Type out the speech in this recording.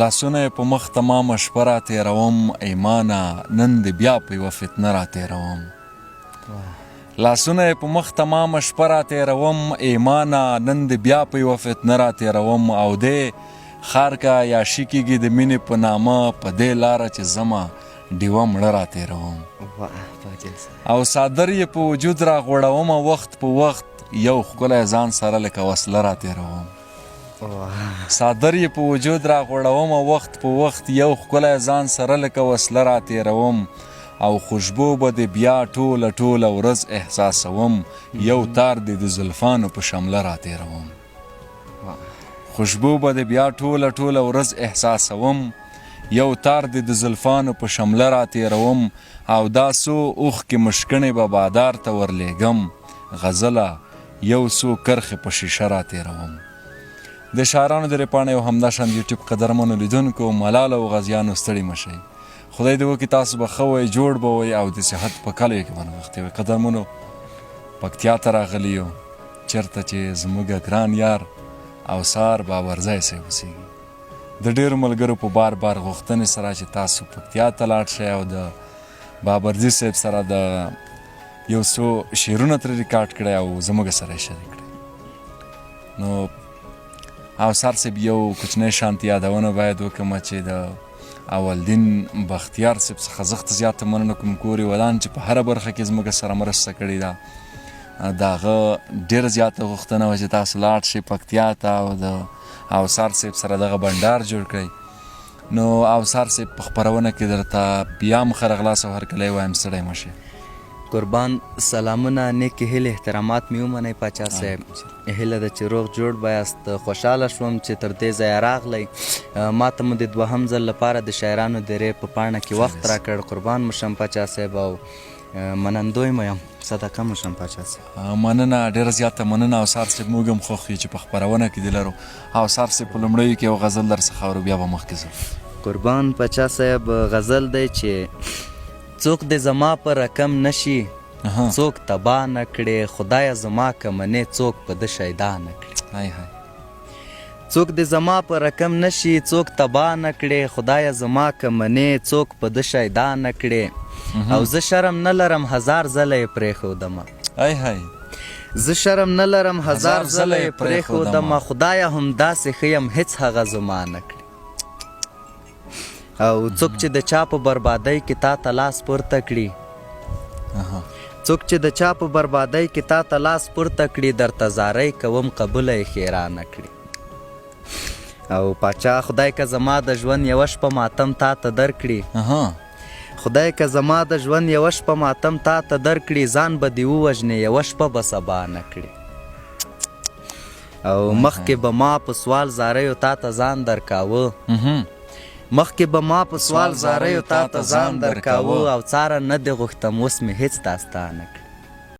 لاسونه یې په مخ تمامه شپه را تېروم ایمانه نن دې بیا په یوه فتنه را تېروم لاسونه یې په مخ تمامه شپه را تېروم ایمانه نن دې بیا په یوه فتنه را تېروم او دې ښار که عیاشي کېږي د مینې په نامه په دې لاره چې ځمه ډیوه مړه را تېروم او څادر یې په وجود را غوړومه وخت په وخت یو ښکلی ځان سره لکه وسله را تېروم څادر یې په وجود را غوړومه وخت په وخت یو ښکلی ځان سره لکه وسله را تېروم او خوشبو به دې بیا ټوله ټوله ورځ احساسوم یو تار دې د زلفانو په شمله را تېروم خوشبو به دې بیا ټوله ټوله ورځ احساسوم یو تار دې د زلفانو په شمله را تېروم او دا څو اوښکې مشکڼې به بادار ته ورلیږم غزله یو څو کرښې په شیشه را تېروم د شاعرانو د ریپاڼې او همداشان د یوټیوب قدرمنو لیدونکو ملالو او غازیانو ستړي مه شئ خدای دې وکړي تاسو به ښه وئ جوړ به وئ او د صحت په کلیو کې به نغښتې وئ قدرمنو پکتیا ته راغلي یو چېرته چې زموږ ګران یار او سار باورځی صاحب اوسېږي د ډېرو ملګرو په بار بار غوښتنې سره چې تاسو پکتیا ته لاړ شئ او د بابرځي صاحب سره د یو څو شعرونه ترې ریکارډ کړی او زموږ سره یې شریک کړی نو او سار صاحب یو کوچنی شانتي یادونه باید وکړم چې د اولدین بختیار صاحب څخه زښته زیاته مننه کوم کورې ودان چې په هره برخه کې زموږ سره مرسته کړې ده د هغه ډېره زیاته غوښتنه وه چې تاسو لاړ شئ پکتیا ته او د اوسار صاحب سره دغه بنډار جوړ کړئ نو اوسار صاحب په خپرونه کې درته بیا هم ښه راغلاست او هرکلی وایم ستړی مه شئ قربان سلامونه نیکې هیلې احترامات مې ومنئ پاچا صاحب هیله ده چې روغ جوړ به یاست خوشحاله شوم چې تر دې ځایه راغلی ما ته مو د دوهم ځل لپاره د شاعرانو د ری په پاڼه کې وخت راکړ قربان مو شم پاچا صاحب او منندوی مو یم صدقه مو شم پاچا صاحب مننه ډېره زیاته مننه اوسار صاحب موږ هم خوښ یو چې په خپرونه کې دې لرو اوسار صاحب په لومړیو کې یو غزل در څخه اورو بیا به مخکې ځو قربان پاچا صاحب غزل دی چې څوک دې زما په رقم نشي څوک تباه نه کړې خدایه زما که منې څوک په ده شیدا نه کړې څوک دې زما په رقم نشي څوک تباه نه کړې خدایه زما که منې څوک په ده شیدا نه کړې او زه شرم نه لرم هزار ځله یې پرېښودمه زه شرم نه لرم هزار ځله یې پرېښودمه خدایه همداسې ښه یم هېڅ هغه زما نه کړې او څوک چې د چا په بربادۍ کې تا ته لاس پورته کړي څوک چې د چا په بربادۍ کې تا ته لاس پورته کړي درته زارۍ کوم قبوله یې ښېرا نه کړي او پاچا خدای که زما د ژوند یوه شپه ماتم تا ته درکړي خدای که زما د ژوند یوه شپه ماتم تا ته درکړي ځان به دې ووژنې یوه شپه به سبا نه کړي او مخکې به ما په سوال زاریو تا ته ځان درکاوه مخکې به ما په سوال زاریو تا ته ځان درکاوه او څاره نه دې غوښتم اوس مې هېڅ داستا نه کړي